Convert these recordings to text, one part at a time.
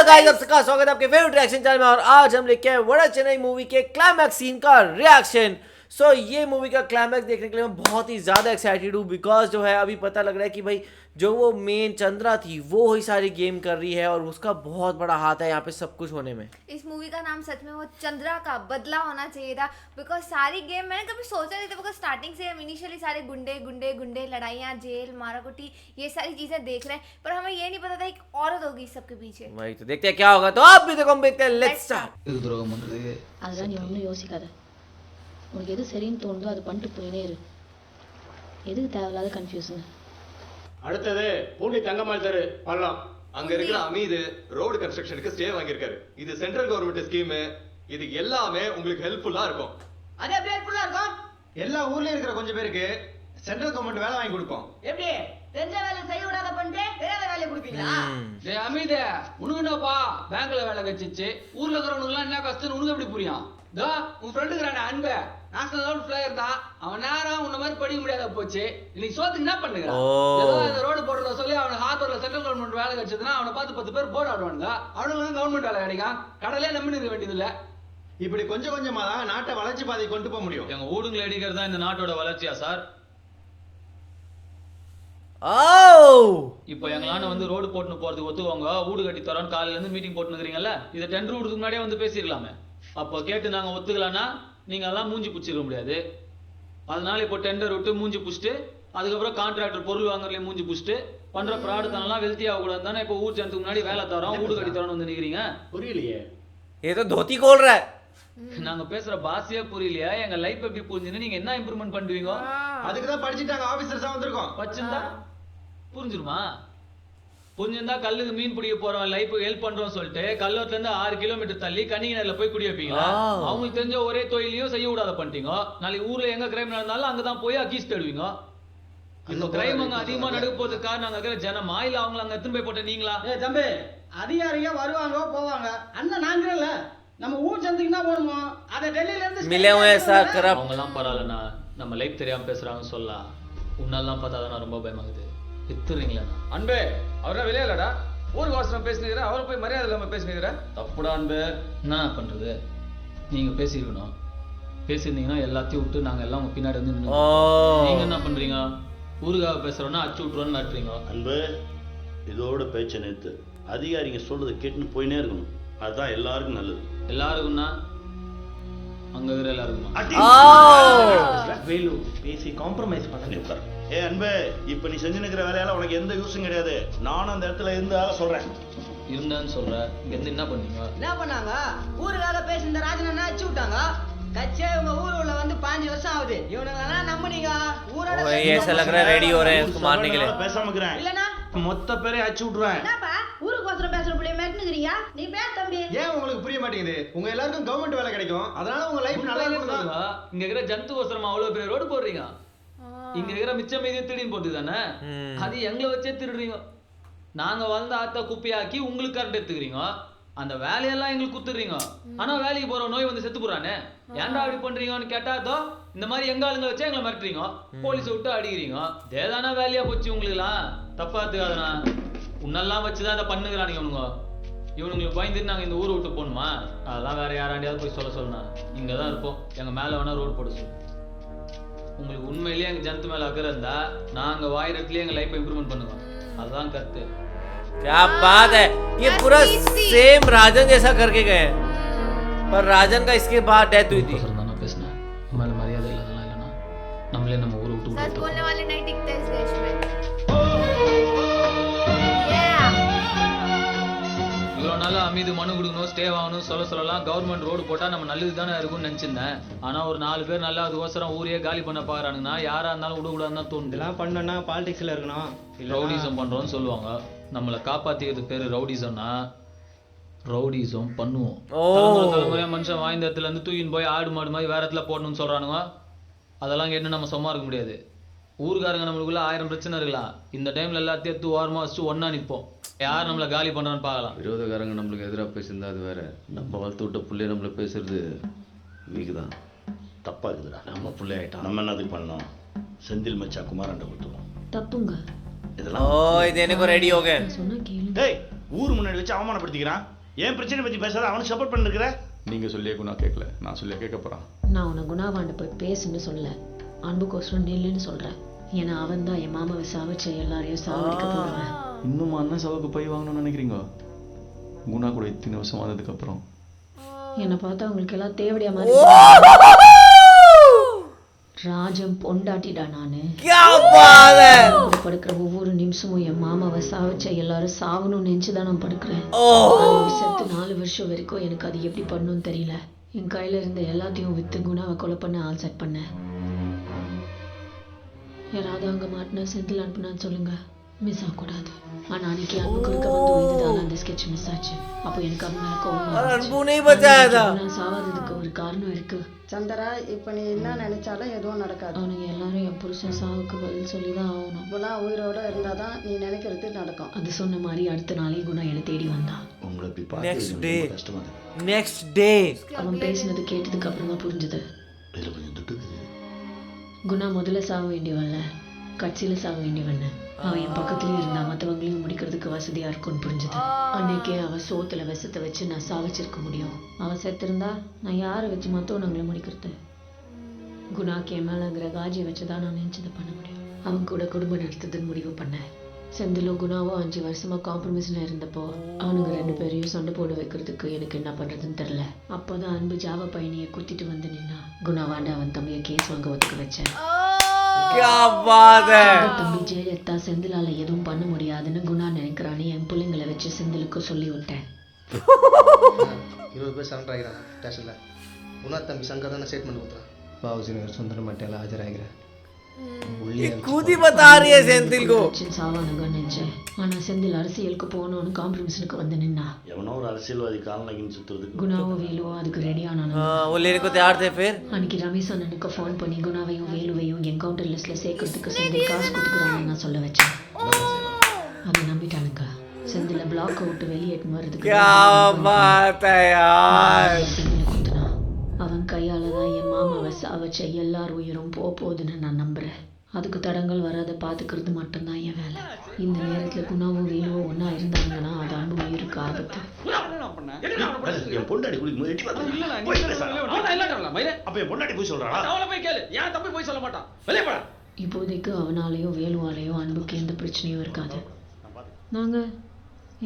Guys, आप सबका स्वागत है आपके फेवरेट रिएक्शन चैनल में। और आज हम लेके आए वड़ा चेन्नई मूवी के क्लाइमैक्स सीन का रिएक्शन। ये मूवी का क्लाइमैक्स देखने के लिए मैं बहुत ही ज़्यादा एक्साइटेड हूँ, बिकॉज जो है अभी पता लग रहा है कि भाई जो वो मेन चंद्रा थी वो ही सारी गेम कर रही है और उसका बहुत बड़ा हाथ है यहाँ पे सब कुछ होने में। इस मूवी का नाम सच में वो चंद्रा का बदला होना चाहिए था, बिकॉज सारी गेम मैंने कभी सोचा नहीं था। बिकॉज स्टार्टिंग से हम इनिशियली सारे गुंडे गुंडे गुंडे लड़ाइयाँ, जेल, माराकुटी, ये सारी चीजें देख रहे हैं, पर हमें ये नहीं पता था एक औरत होगी सबके पीछे। वही तो देखते हैं क्या होगा। तो आप भी देखो, हम देखते हैं। Let's start. அதெல்லாம் நீ ஒன்றும் யோசிக்காத. உனக்கு எது சரின்னு தோணுதோ அது பண்ணிட்டு போயினே இரு. எதுக்கு தேவையில்லாத கன்ஃபியூஷன்? அடுத்தது பூண்டி தங்கம்மாள் தெரு பள்ளம். அங்க இருக்கிற அமீது ரோடு கன்ஸ்ட்ரக்ஷனுக்கு ஸ்டே வாங்கியிருக்காரு. இது சென்ட்ரல் கவர்மெண்ட் ஸ்கீம். இது எல்லாமே உங்களுக்கு ஹெல்ப்ஃபுல்லா இருக்கும். அது எப்படி ஹெல்ப்ஃபுல்லா இருக்கும்? எல்லா ஊர்லயும் இருக்கிற கொஞ்சம் பேருக்கு சென்ட்ரல் கவர்மெண்ட் வேலை வாங்கி கொடுப்போம். எப்படி தெரிஞ்ச வேலை செய்ய விடாத பண்ணிட்டு தெரியாத வேலையை கொடுப்பீங்களா? டேய் அமீதே, உனக்கு என்னப்பா பேங்க்ல வேலை கிடைச்சிச்சு, ஊர்ல இருக்கிறவனுக்குலாம் என்ன கஷ்டம் உனக்கு எப்படி புரியும்? தோ உன் ஃப்ரெண்டுக்குறானே அன்பு, நேஷனல் லெவல் பிளேயர் தான். அவன் நேரம் உன்ன மாதிரி படிக்க முடியாத போச்சு. இன்னைக்கு சோத்துக்கு என்ன பண்ணுகிறான்? ஏதோ இந்த ரோடு போடுறத சொல்லி அவனுக்கு ஹார்பர்ல சென்ட்ரல் கவர்மெண்ட் வேலை கிடைச்சதுன்னா அவனை பார்த்து 10 பேர் போர்டு ஆடுவானுங்க. அவனுக்கு கவர்மெண்ட் வேலை கிடைக்கும். கடலே நம்பி இருக்க வேண்டியது இல்ல. இப்படி கொஞ்சம் கொஞ்சமா தான் நாட்டை வளர்ச்சி பாதை கொண்டு போக முடியும். எங்க ஊடுங்களை அடிக்கிறது தான் இந்த நாட்டோட வளர்ச்சியா சார்? இப்போ எங்களான வந்து ரோடு போட்டுன்னு போறதுக்கு ஒத்துவாங்க, வீடு கட்டி தரோன்னு காலையில இருந்து மீட்டிங் போட்டுக்கிறீங்கல்ல, இதை டெண்டர் விடுறதுக்கு முன்னாடியே வந்து பேசிடலாமே. அப்போ கேட்டு நாங்க ஒத்துக்கலாம்னா நீங்க எல்லாம் மூஞ்சி பிடிச்சிக்க முடியாது. அதனால இப்போ டெண்டர் விட்டு மூஞ்சி பிடிச்சிட்டு அதுக்கப்புறம் கான்ட்ராக்டர் பொருள் வாங்குறதுல மூஞ்சி பிடிச்சிட்டு பண்ற ப்ராடக்ட்லாம் வெல்த்தி ஆகக்கூடாது தானே இப்போ ஊர் ஜனத்துக்கு முன்னாடி வேலை தரோம், வீடு கட்டி தரோன்னு வந்து நிக்கிறீங்க. புரியலையே. ஏதோ தோத்தி கோல் ரहा है. நாங்க பேசுற பாஷையே புரியலையா? எங்க லைஃப் எப்படி புரிஞ்சுன்னு நீங்க என்ன இம்ப்ரூவ்மெண்ட் பண்ணுவீங்க? அதுக்கு தான் படிச்சிட்டாங்க ஆபீசர்ஸா வந்திருக்கோம். பச்சிருந்தா புரிஞ்சிருமா? புரிஞ்சிருந்தா கல்லுக்கு மீன் பிடிக்க போறோம், லைஃப் ஹெல்ப் பண்றோம் சொல்லிட்டு கல்லூர்ல இருந்து 6 கிலோமீட்டர் தள்ளி கன்னிகினர்ல போய் குடி வைப்பீங்களா? அவங்களுக்கு தெரிஞ்ச ஒரே தொழிலையும் செய்ய விடாத பண்ணிட்டீங்க. நாளைக்கு ஊர்ல எங்க கிரைம் நடந்தாலும் அங்கதான் போய் அக்கீஸ் தேடுவீங்க. இந்த கிரைம் அங்க அதிகமா நடக்க போறதுக்கு காரணம் அங்க இருக்கிற ஜனமா இல்ல அவங்கள அங்க எத்தனை போய் போட்ட நீங்களா? தம்பி, அதிகாரிங்க வருவாங்க போவாங்க, அண்ணன் நாங்களே நம்ம ஊர் சந்தைக்கு தான் போகணுமோ, அதை டெல்லியில இருந்து मिले हुए हैं सर करप. அவங்க எல்லாம் பரவாயில்லண்ணா, நம்ம லைஃப் தெரியாம பேசுறாங்கன்னு சொல்லலாம். உன்னெல்லாம் பார்த்தாதான் ரொம்ப பயமாகுது. எத்துறீங்களா அன்பே, அவரெல்லாம் விளையாடா. ஊருக்கு அவசரம் பேசினுக்கிற, அவரை போய் மரியாதை இல்லாம பேசினுக்கிற. தப்புடா அன்பு. என்ன பண்றது? நீங்க பேசியிருக்கணும். பேசியிருந்தீங்கன்னா எல்லாத்தையும் விட்டு நாங்க எல்லாம் உங்க பின்னாடி வந்து நின்னு. நீங்க என்ன பண்றீங்க? ஊருக்காக பேசுறோம்னா அச்சு விட்டுறோன்னு நட்டுறீங்க. அன்பு, இதோட பேச்சை நிறுத்து. அதிகாரிங்க சொல்றதை கேட்டுன்னு போயினே இருக்கணும். அதுதான் எல்லாருக்கும் நல்லது. எல்லாருக்கும்னா அங்க இருக்கிற எல்லாருக்குமா? வேலு பேசி காம்ப்ரமைஸ் பண்ணி உட்கார். அன்பு, இப்ப நீ செஞ்சு நிக்கிற வேலையால உனக்கு எந்த யூஸும் கிடையாது. நானும் அந்த இடத்துல இருந்தால சொல்றேன். இருந்தேன்னு சொல்ற. இங்க இருந்து என்ன பண்ணீங்க? என்ன பண்ணாங்க? ஊருக்காக பேசி இந்த ராஜன் என்ன அடிச்சு விட்டாங்க. கச்சே உங்க ஊர் உள்ள வந்து 5 வருஷம் ஆகுது. இவனுங்களெல்லாம் நம்பினீங்க. ஊரோட ऐसा लग रहा है रेडी हो रहे हैं इसको मारने के लिए. பேசாம இருக்கிறேன். இல்லனா மொத்த பேரை அடிச்சு விட்டுருவேன். என்னப்பா ஊருக்கு ஒருத்தர் பேசுற புள்ளைய மிரட்டுறீங்க? நீ பேர் தம்பி. ஏன் உங்களுக்கு புரிய மாட்டேங்குது? உங்க எல்லாருக்கும் கவர்மெண்ட் வேலை கிடைக்கும், அதனால உங்க லைஃப் நல்லா இருக்கும். இங்க இருக்கிற ஜந்து வசரமா அவ்வளவு பெரிய ரோடு போடுறீங்க. இங்க இருக்கிற மிச்சம் மீதி திருடின்னு போட்டு தானே, அது எங்களை வச்சே திருடுறீங்க. நாங்க வாழ்ந்த ஆத்த குப்பையாக்கி உங்களுக்கு கரண்ட் எடுத்துக்கிறீங்க. அந்த வேலையெல்லாம் எங்களுக்கு குத்துறீங்க. ஆனா வேலைக்கு போற நோய் வந்து செத்து போறானே, ஏன்டா அப்படி பண்றீங்கன்னு கேட்டாதோ இந்த மாதிரி எங்க ஆளுங்க வச்சு எங்களை மிரட்டுறீங்க, போலீஸ் விட்டு அடிக்கிறீங்க. தேதானா வேலையா போச்சு உங்களுக்குலாம். தப்பா எடுத்துக்காதண்ணா. உன்னெல்லாம் வச்சுதான் இதை பண்ணுகிறானுங்க இவனுங்க. இவனுங்களுக்கு பயந்துட்டு நாங்க இந்த ஊரை விட்டு போகணுமா? அதெல்லாம் வேற யாராண்டியாவது போய் சொல்ல இங்கதான் இருப்போம். எங்க மேல வேணா ரோடு போட சொல்லு. உங்களுக்கு உண்மையிலேயே எங்க ஜனத்து மேல அக்கறை இருந்தா நாங்க வாயிரத்துலயே எங்க லைஃப் இம்ப்ரூவ்மெண்ட் பண்ணுவோம். அதுதான் கருத்து. क्या बात है, ये पूरा सेम राजन जैसा करके गए, पर राजन का इसके बाद डेथ हुई थी. தானே பேசினேன். மேல மரியாதை இல்லாதெல்லாம் இல்லைன்னா நம்மளே நம்ம ஊரை விட்டு सच விட்டு बोलने वाले नहीं टिकते इस देश में. இவ்வளோ நாள் அமீது மனு கொடுக்கணும், ஸ்டே வாங்கணும் சொல்லலாம். கவர்மெண்ட் ரோடு போட்டா நம்ம நல்லது தானே இருக்கும்னு நினைச்சிருந்தேன். ஆனா ஒரு 4 பேர் நல்லா அதுக்கோசரம் ஊரையே காலி பண்ண பாக்குறானுங்கன்னா யாரா இருந்தாலும் விடக்கூடாதுன்னு தான் தோணுது. இதெல்லாம் பண்ணனா பாலிடிக்ஸ்ல இருக்கணும். ரவுடிசம் பண்றோம்னு சொல்லுவாங்க. நம்மளை காப்பாத்திக்கிறது பேரு ரவுடிசம்னா ரவுடிசம் பண்ணுவோம். தலைமுறையா மனுஷன் வாய்ந்த இடத்துல இருந்து தூக்கின்னு போய் ஆடு மாடு மாதிரி வேற இடத்துல போடணும்னு சொல்றானுங்க. அதெல்லாம் என்ன நம்ம சும்மா இருக்க முடியாது. ஊருக்காரங்க நம்மளுக்குள்ள 1000 பிரச்சனை இருக்கலாம். இந்த டைம்ல எல்லாத்தையும் எடுத்து ஓரமா வச்சு ஒன்னா நிற்போம். யார் நம்மளை காலி பண்றான்னு பார்க்கலாம். விரோதக்காரங்க நம்மளுக்கு எதிராக பேசியிருந்தா அது வேற. நம்ம வளர்த்து விட்ட பிள்ளைய நம்மள பேசுறது வீக்கு தான். தப்பா இருக்குதுடா. நம்ம பிள்ளை ஆயிட்டான். நம்ம என்னதுக்கு பண்ணோம்? செந்தில் மச்சா குமாரண்ட கொடுத்துருவோம். தப்புங்க. இதெல்லாம் देने को रेडी हो गए. சொன்னா கேளு. டேய், ஊர் முன்னாடி வச்சு அவமானப்படுத்திக்கிறான். ஏன் பிரச்சனை பற்றி பேசாத அவனுக்கு சப்போர்ட் பண்ணிருக்கிற? நீங்க சொல்லியே குணா கேட்கல, நான் சொல்லியே கேட்க போறான். நான் உன்னை குணாவாண்ட போய் பேசுன்னு சொல்ல, அன்புக்கோசரம் நில்லுன்னு சொல்கிறேன். ஏன்னா அவன் தான் என் மாமாவை சாவச்ச எல்லாரையும் சாவடிக்க போடுவேன். இன்னும் அண்ணன் சாவுக்கு பை வாங்கணும்னு நினைக்கிறீங்க? குணா கூட இத்தனை வருஷம் வந்ததுக்கு அப்புறம் என்னை பார்த்தா உங்களுக்கு எல்லாம் தேவடியா மாதிரி ராஜம் பொண்டாட்டிடா நானு. படுக்கிற ஒவ்வொரு நிமிஷமும் என் மாமாவை சாவச்ச எல்லாரும் சாவணும்னு நினைச்சுதான் நான் படுக்கிறேன். செத்து 4 வருஷம் வரைக்கும் எனக்கு அது எப்படி பண்ணணும்னு தெரியல. என் கையில இருந்த எல்லாத்தையும் வித்து குணாவை கொலை பண்ண ஆள் செட் பண்ணேன். யாராவது அங்க மாட்டினா செந்தில் அனுப்புனான்னு சொல்லுங்க, மிஸ் ஆகக்கூடாது. ஆனா அன்னைக்கு அன்பு குறுக்க வந்து இதுதான் அந்த ஸ்கெட்ச் மிஸ் ஆச்சு. அப்போ எனக்கு அவன் மேல கோவம். நான் சாவாததுக்கு ஒரு காரணம் இருக்கு. சந்திரா, இப்ப நீ என்ன நினைச்சாலும் எதுவும் நடக்காது. அவனுங்க எல்லாரும் என் புருஷன் சாவுக்கு பதில் சொல்லிதான் ஆகணும். குணா உயிரோட இருந்தாதான் நீ நினைக்கிறது நடக்கும். அது சொன்ன மாதிரி அடுத்த நாளே குணா என்னை தேடி வந்தான். நெக்ஸ்ட் டே அவன் பேசினது கேட்டதுக்கு அப்புறம் தான் புரிஞ்சது. குணா முதல்ல சாக வேண்டியவன்ல, கட்சியில சாக வேண்டியவன். அவன் என் பக்கத்துலயும் இருந்தா மற்றவங்களையும் முடிக்கிறதுக்கு வசதியா இருக்கும்னு புரிஞ்சுது. அன்னைக்கே அவன் சோத்துல விஷத்தை வச்சு நான் சாவிச்சிருக்க முடியும். அவன் செத்திருந்தா நான் யாரை வச்சு மற்றவனங்களை முடிக்கிறது? குணாக்கு என் மேலங்கிற காஜியை வச்சுதான் நான் நினைச்சதை பண்ண முடியும். அவன் கூட குடும்பம் நடத்துறதுன்னு முடிவு பண்ணேன். செந்திலும் குணாவும் 5 வருஷமா காம்ப்ரமைஸ்ல இருந்தப்போ அவனுங்க 2 பேரையும் சண்டை போட வைக்கிறதுக்கு எனக்கு என்ன பண்றதுன்னு தெரியல. அப்போதான் அன்பு ஜாவா பையனியை குத்திட்டு வந்து நின்னா. குணாவாண்ட அவன் தம்பியை கேஸ் வாங்க ஒத்துக்க வச்சேன். தம்பி ஜெயலலிதா செந்திலால எதுவும் பண்ண முடியாதுன்னு குணா நினைக்கிறானே என் பிள்ளைங்களை வச்சு செந்திலுக்கு சொல்லி விட்டேன். 20 பேர் சரண்டர் ஆகிறாங்க ஸ்டேஷன்ல. குணா தம்பி சங்கர் தானே ஸ்டேட்மெண்ட் கொடுத்தான். பாபுஜி நகர் சுந்தரம் மட்டையில ஆஜராகிறேன். खुदी बता रही है सेंथिल को. சாவானுங்க நினைச்சேன். ஆனா செந்தில் அரசியலுக்கு போகணும்னு காம்ப்ரமைஸ்க்கு வந்து நின்னா. எவனோ ஒரு அரசியல்வாதி காலனகின்னு சுத்துறதுக்கு குணாவும் வேலுவும் அதுக்கு ரெடி ஆனானு. वो लेने को तैयार थे फिर. அன்னைக்கு ரமேஷ் அண்ணனுக்கு ஃபோன் பண்ணி குணாவையும் வேலுவையும் என்கவுண்டர் லிஸ்ட்ல சேர்க்கறதுக்கு செந்தில் காசு கொடுக்குறான்னு நான் சொல்ல வச்சேன். அதை நம்பிட்டானுங்க. செந்தில பிளாக் விட்டு வெளியேட்டு வர்றதுக்கு क्या बात है यार. அவன் கையால தான் என் மாமாவை சாவச்ச எல்லார் உயிரும் போகுதுன்னு நான் நம்புறேன். அதுக்கு தடங்கள் வராத பாத்துக்கிறது மட்டும்தான் என் வேலை. இந்த நேரத்துல குணாவும் வேலுவும் ஒன்னா இருந்தாங்கன்னா அது அன்பு உயிருக்கு ஆபத்து. என் பொண்டாடி குளிக்கும் போது போய் சொல்றான். இப்போதைக்கு அவனாலேயும் வேலுவாலேயும் அன்புக்கு எந்த பிரச்சனையும் இருக்காது. நாங்க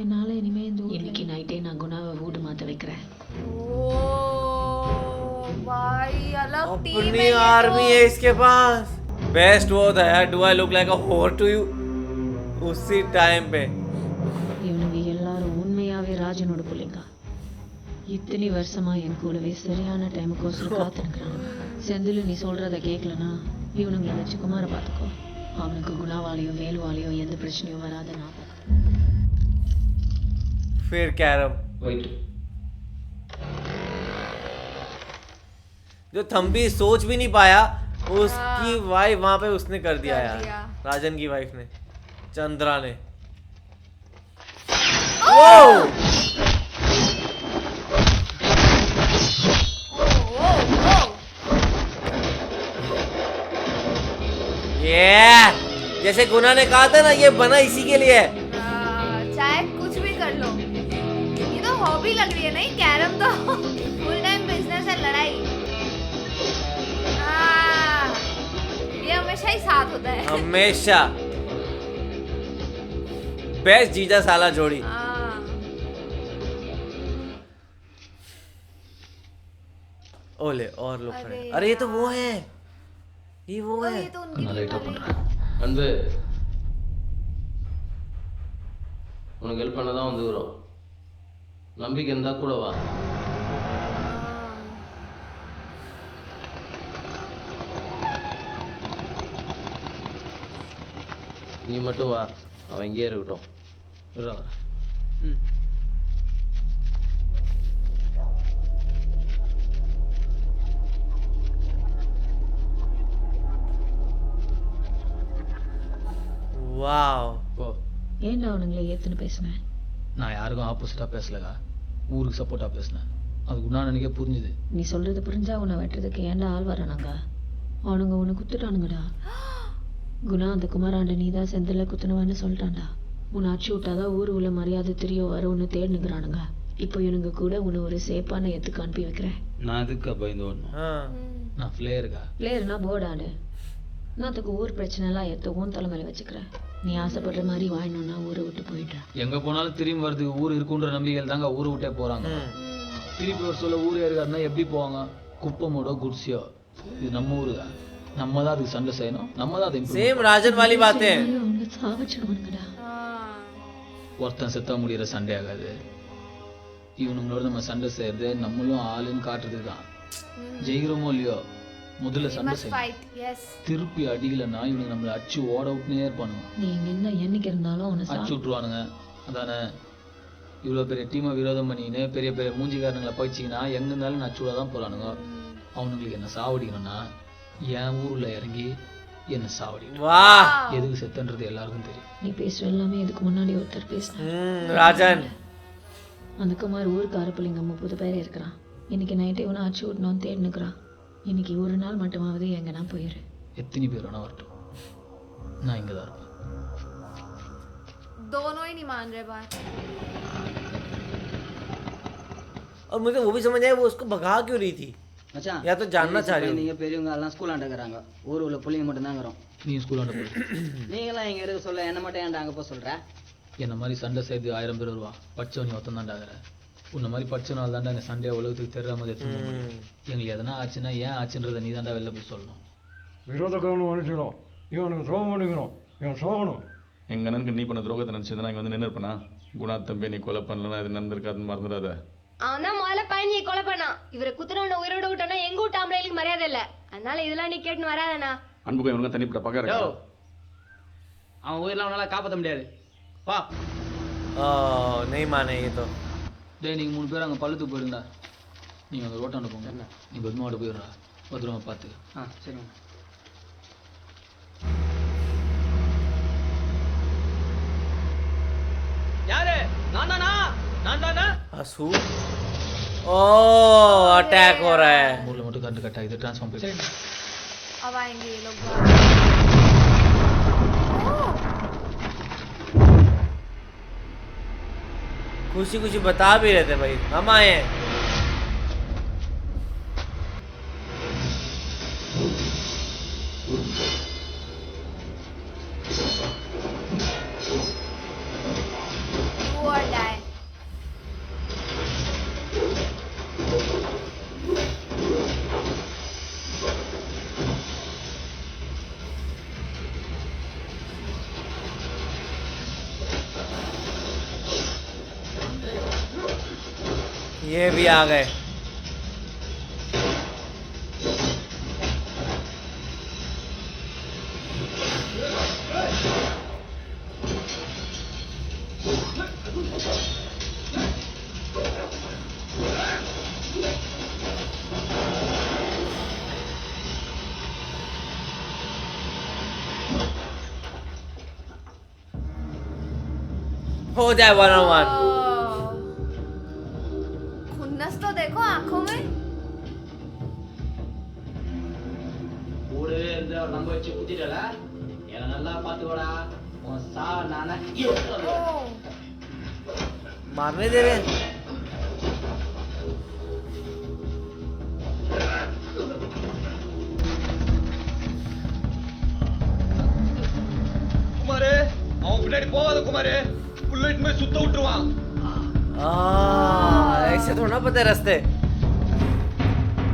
என்னால இனிமே இன்னைக்கு நைட்டே நான் குணாவை வீடு மாத்த வைக்கிறேன். अपनी आर्मी है इसके पास. बेस्ट वो था यार. डू आई लुक लाइक अ होर टू यू? उसी टाइम पे இவனுங்க எல்லாரும் உண்மையாவே ராஜனோட பிள்ளைங்க. இத்தனை வருஷமா என் கூடவே சரியான டைமுக்கோசம் காத்துக்கிறாங்க. செந்தில் நீ சொல்றத கேட்கலனா இவனுங்களை வச்சு குமார பார்த்துக்கோ. அவனுக்கு குணாவாலையும் வேலுவாலையும் எந்த பிரச்சனையும் வராத நான். फिर कैरम जो थम्बी सोच भी नहीं पाया, उसकी वाइफ वहां पे उसने कर दिया यार. राजन की वाइफ ने, चंद्रा ने. जैसे गुना ने कहा था ना, ये बना इसी के लिए. चाहे कुछ भी कर लो, ये तो हॉबी लग रही है. नहीं, कैरम तो फुल टाइम बिजनेस है. लड़ाई ये हमेशा ही साथ होता है. हमेशा बेस्ट जीजा साला जोड़ी. ओले और लोग खड़े. अरे ये तो वो है, ये वो है. ये तो उनकी அன்பு உனக்கு ஹெல்ப் பண்ண தான் வந்துக்கிறோம். நம்பிக்கை இருந்தா கூட வா. நீ மட்டும் வா, அவன் இங்கேயே இருக்கட்டும். வாவ். ஏன்டா அவனுங்களை ஏத்துன்னு பேசுனேன்? நான் யாருக்கும் ஆப்போசிட்டாக பேசலக்கா, ஊருக்கு சப்போர்ட்டாக பேசினேன். அது குணா நினைக்க புரிஞ்சுது. நீ சொல்றது புரிஞ்சா உன்னை வெட்டுறதுக்கு ஏன்டா ஆள் வரானாங்க? அவனுங்க உன்னை குத்துட்டானுங்கடா. குணா அந்த குமாராண்ட நீ தான் செந்தில குத்துனவன்னு சொல்லிட்டான்டா. உன்னை அச்சு விட்டாதான் ஊர் உள்ள மரியாதை தெரிய வரும்னு தேடினுக்கிறானுங்க. இப்போ இவனுங்க கூட உன்னை ஒரு சேப்பான எத்துக்கு அனுப்பி வைக்கிறேன். நான் அதுக்கா பயந்து ஓடணும்? நான் பிளேயருக்கா? பிளேயர்னா போர்டு ஆடு. நாத்துக்கு ஊர் பிரச்சனை எல்லாம் எத்தவும் தலைமையில வச்சுக்கிறேன். நீ ஆசைப்படுற மாதிரி வாழணும்னா ஊரை விட்டு போயிட்டேன். எங்க போனாலும் திரும்பி வரதுக்கு ஊர் இருக்குன்ற நம்பிக்கையில் தாங்க ஊரை விட்டே போறாங்க. திருப்பி ஒரு சொல்ல ஊர் ஏறுகாருன்னா எப்படி போவாங்க? குப்பமோட குட்ஸியோ. இது நம்ம ஊருங்க. நம்ம தான் அதுக்கு சண்டை செய்யணும். நம்ம தான் அதை சேம் ராஜன் वाली बातें. சாவச்சிடுவானுங்கடா. ஒருத்தன் செத்தா முடியற சண்டை ஆகாது. இவனுங்களோட நம்ம சண்டை செய்யறது நம்மளும் ஆளுன்னு காட்டுறதுக்கு தான். ஜெயிக்கிறோமோ இல்லையோ முதல்ல சண்டை செய்யணும். திருப்பி அடிக்கலன்னா இவனுங்க நம்மளை அச்சு ஓட விட்டுனே இருப்பானுங்க. நீ இங்க இருந்தா என்னைக்கு இருந்தாலும் அவனை அச்சு விட்டுருவானுங்க. அதானே இவ்வளோ பெரிய டீமை விரோதம் பண்ணிக்கின்னு பெரிய பெரிய மூஞ்சிக்காரங்களை பயிச்சிங்கன்னா எங்க இருந்தாலும் அச்சு விட தான் போறானுங்க. அவனுங்களுக்கு என்ன சாவடிக்கணும்னா என் ஊர்ல இறங்கி என்ன சாவடிக்கணும். எதுக்கு செத்துன்றது எல்லாருக்கும் தெரியும். நீ பேசுற எல்லாமே இதுக்கு முன்னாடி ஒருத்தர் பேசினார். ராஜன் அந்த குமார் ஊருக்கு பிள்ளைங்க 30 பேர் இருக்கிறான். இன்னைக்கு நைட்டே இவனை அச்சு விடணும்னு தேடினுக்கிறான். இன்னைக்கு ஒரு நாள் மட்டுமாவது எங்கன்னா போயிரு. எத்தனை பேர் வேணா வரட்டும், நான் இங்கே தான் இருப்பேன். दोनों ही नहीं मान रहे बात. और मुझे वो भी समझ आया वो उसको भगा क्यों रही थी. மச்சான் या तो जानना चाह रही நீங்க பெரியவங்க எல்லாம் ஸ்கூல் ஆண்டக்கறாங்க. ஊர் உள்ள புள்ளைங்க மட்டும் தான் இருக்கறோம். நீ ஸ்கூல் ஆண்ட போய் நீங்களாம் இங்க இருக்க சொல்ல என்ன மட்டும் ஏன்டா அங்க போய் சொல்ற? என்ன மாதிரி சண்டை செய்து 1000 பேர் வருவா. படிச்சவன் நீ ஒருத்தன் தாண்டாகிற. உன்ன மாதிரி படிச்சவனால தாண்டா இந்த சண்டையை உலகத்துக்கு தெரியாம எடுத்துக்க முடியும். எங்களுக்கு எதனா ஆச்சுன்னா ஏன் ஆச்சுன்றதை நீ தாண்டா வெளில போய் சொல்லணும். விரோதக்காரனு அனுப்பிச்சிடும். இவனுக்கு துரோகம் பண்ணிக்கணும். இவன் சோகணும். எங்கள் அண்ணனுக்கு நீ பண்ண துரோகத்தை நினச்சிருந்தா இங்கே வந்து நின்று இருப்பேனா? குணா தம்பி நீ கொலை பண்ணலன்னா இது நடந்திருக்காதுன்னு மறந்துடாத. அவன் தான் முதல்ல பையனியை கொலை பண்ணான். இவரை குத்துறவனை உயிரோட விட்டோன்னா எங்க வீட்டு ஆம்பளைகளுக்கு மரியாதை இல்லை. அதனால இதெல்லாம் நீ கேட்டுன்னு வராதண்ணா. அன்புக்கு இவனுக்கு தனிப்பட்ட பக்கம் இருக்கா? அவன் உயிரெல்லாம் அவனால காப்பாற்ற முடியாது. வா. नहीं माने ये तो. டேய் நீங்கள் 3 பேர் அங்கே பள்ளத்துக்கு போயிருந்தா நீங்கள் அந்த ரோட்டாண்ட போங்க. நீ பத்மாவோட போயிடுறா. பத்திரமா பார்த்து. சரிங்க. யாரு? நான் தானா? असू. ओह अटैक हो रहा है. ஊரில் மட்டும் கரண்ட் கட் ஆகிது. ட்ரான்ஸ்ஃபார்ம் போயிட்டு अब आएंगे ये लोग. खुशी खुशी बता भी रहे थे भाई हम आए हैं. Do or die. ये भी आ गए. हो जाए 1-on-1. खुन्नस तो देखो आंखों में. கூடவே இருந்து அவள் நம்ப வச்சு குத்திட்டல. என்ன நல்லா பார்த்துக்கோடா. உன் சா நானா मारने दे रहे. குமாரே அவன் பின்னாடி போகாத குமாரே. புல்லட் में சுத்த விட்டுருவான். ऐसे थोड़ा ना पता है रास्ते.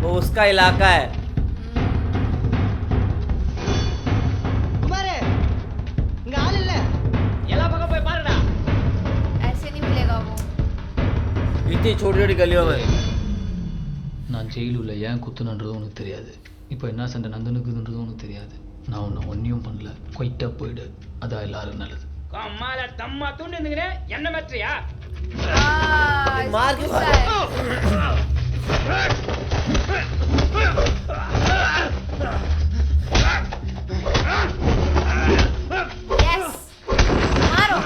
वो उसका इलाका है. குமாரே இங்க ஆள் இல்ல. எல்லா பக்கம் போய் பாருடா. ऐसे नहीं मिलेगा वो. इतनी छोटी छोटी गलियों में. நான் ஜெயிலுள்ள ஏன் குத்துனன்றதும் உனக்கு தெரியாது. இப்போ என்ன சண்டை நடந்துனுக்குதுன்றதும் உனக்கு தெரியாது. நான் உன்னை ஒன்றையும் பண்ணல. கொயிட்டா போயிடு. அதான் எல்லாரும் நல்லது. அம்மால தம்மா தூண்டு நிக்கிறேன். என்ன மாற்றியா? मार के Yes. मारो.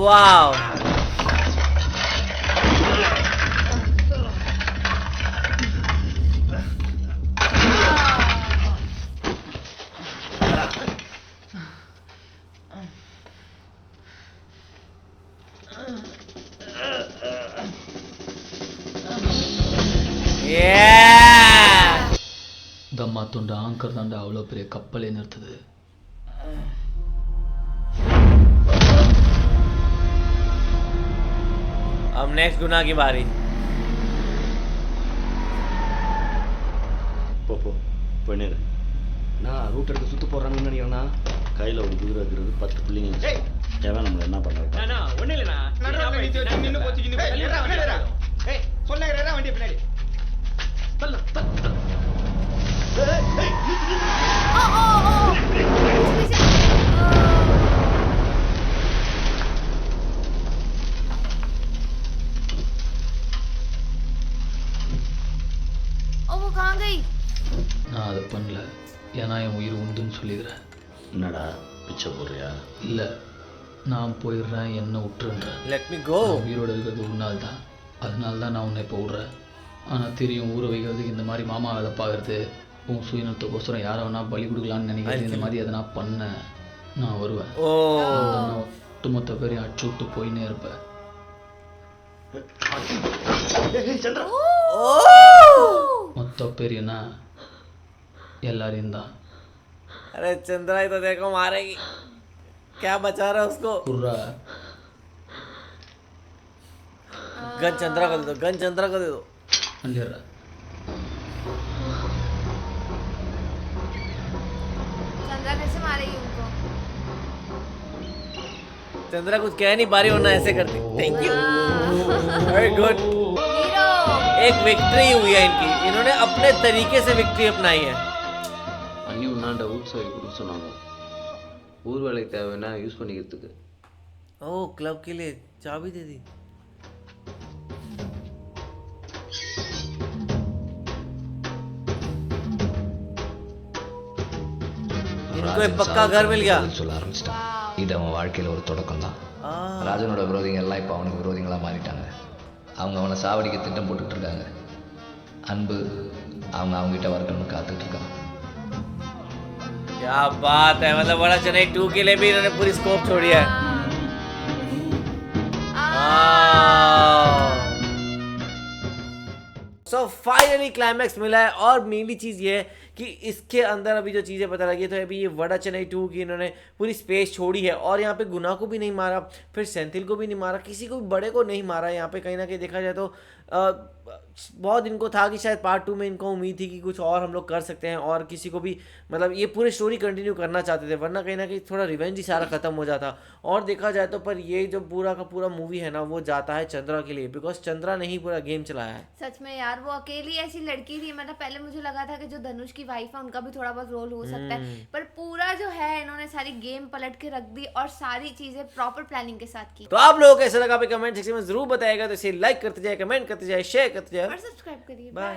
वाओ. ஒருத்தொண்ட ஆங்கர் தாண்டா அவ்வளோ பெரிய கப்பலே நிறுத்துது. अब नेक्स्ट गुना की बारी. போ பண்ணிடு. நான் ரூட் எடுத்து சுத்து போடுறாங்கன்னு நினைக்கிறேண்ணா. கையில் ஒரு குதிரை இருக்கிறது 10 பிள்ளைங்க தேவை நம்மளை என்ன பண்ணுறது? ஒன்றும் இல்லைண்ணா நின்று போச்சு சொன்னேன் வண்டியை பின்னாடி वो कहाँ गई? நான் அதை பண்ணல, ஏன்னா என் உயிர் உண்டுன்னு சொல்லிடுறேன். என்னடா பிச்சை போடுறியா? இல்லை, நான் போயிடுறேன், என்ன விட்டுருன்றேன். Let me go. உயிரோடு இருக்கிறது உன்னால் தான், அதனால தான் நான் உன்னை இப்போ விட்றேன். ஆனால் தெரியும், ஊற வைக்கிறதுக்கு இந்த மாதிரி மாமா வேலை பார்க்குறது, உன் சுயநலத்துக்கோசரம் யாரை வேணா பலி கொடுக்கலான்னு நினைக்கிறது, இந்த மாதிரி எதனா பண்ண நான் வருவேன். நான் ஒட்டுமொத்த பேரையும் அடிச்சு விட்டு போயின்னே இருப்பேன். மொத்த பேரையும்னா எல்லாரையும் தான். अरे चंद्रा ही तो देखो मारेगी, क्या बचा रहा है उसको? पूरा गन चंद्रा को दे दो, गन चंद्रा को दे दो. अंधेरा चंद्रा कैसे मारेगी उनको? चंद्रा कुछ कह नहीं पा रही वरना ऐसे करती. Thank you, very good. Hero. एक विक्ट्री हुई है इनकी, इन्होंने अपने तरीके से विक्ट्री अपनाई है. அண்ணி உன்னாண்ட ஊர் சாவி கொடுக்க சொன்னாங்க, ஊர் வேலைக்கு தேவைன்னா யூஸ் பண்ணிக்கிறதுக்கு. ओह क्लब के लिए चाबी दे दी. इनको एक पक्का घर मिल गया. சொல்ல ஆரம்பிச்சிட்டான். இது அவன் வாழ்க்கையில் ஒரு தொடக்கம் தான். ராஜனோட விரோதிங்க எல்லாம் இப்போ அவனுக்கு விரோதிகளாக மாறிட்டாங்க. அவங்க அவனை சாவடிக்க திட்டம் போட்டுட்டு இருக்காங்க. அன்பு அவங்ககிட்ட வரணும்னு காத்துட்டு இருக்கான். क्या बात है, मतलब बड़ा चेन्नई 2 के लिए भी इन्होंने पूरी स्कोप छोड़ी है. सो फाइनली क्लाइमैक्स मिला है और मेनली चीज़ ये है कि इसके अंदर अभी जो चीज़ें पता लगी, तो अभी ये वड़ा चेन्नई 2 की इन्होंने पूरी स्पेस छोड़ी है और यहाँ पे गुना को भी नहीं मारा, फिर सेंथिल को भी नहीं मारा, किसी को भी बड़े को नहीं मारा. यहाँ पे कहीं ना कहीं देखा जाए तो बहुत इनको था कि शायद पार्ट 2 में इनको उम्मीद थी कि कुछ और हम लोग कर सकते हैं और किसी को भी मतलब ये पूरी स्टोरी कंटिन्यू करना चाहते थे, वरना कहीं ना कहीं थोड़ा रिवेंज ही सारा खत्म हो जाता. और देखा जाए तो पर ये जो पूरा का पूरा मूवी है ना, वो जाता है चंद्रा के लिए, बिकॉज चंद्रा ने ही पूरा गेम चलाया है. सच में यार, वो अकेली ऐसी लड़की थी. मतलब पहले मुझे लगा था कि जो धनुष की वाइफ है उनका भी थोड़ा बहुत रोल हो सकता है, पर पूरा जो है इन्होंने सारी गेम पलट के रख दी और सारी चीजें प्रॉपर प्लानिंग के साथ की. तो आप लोगों को कैसा लगा कमेंट सेक्शन में जरूर बताएगा. तो इसे लाइक करते जाए, कमेंट करते जाए, शेयर करते जाए और सब्सक्राइब करिए. बाय.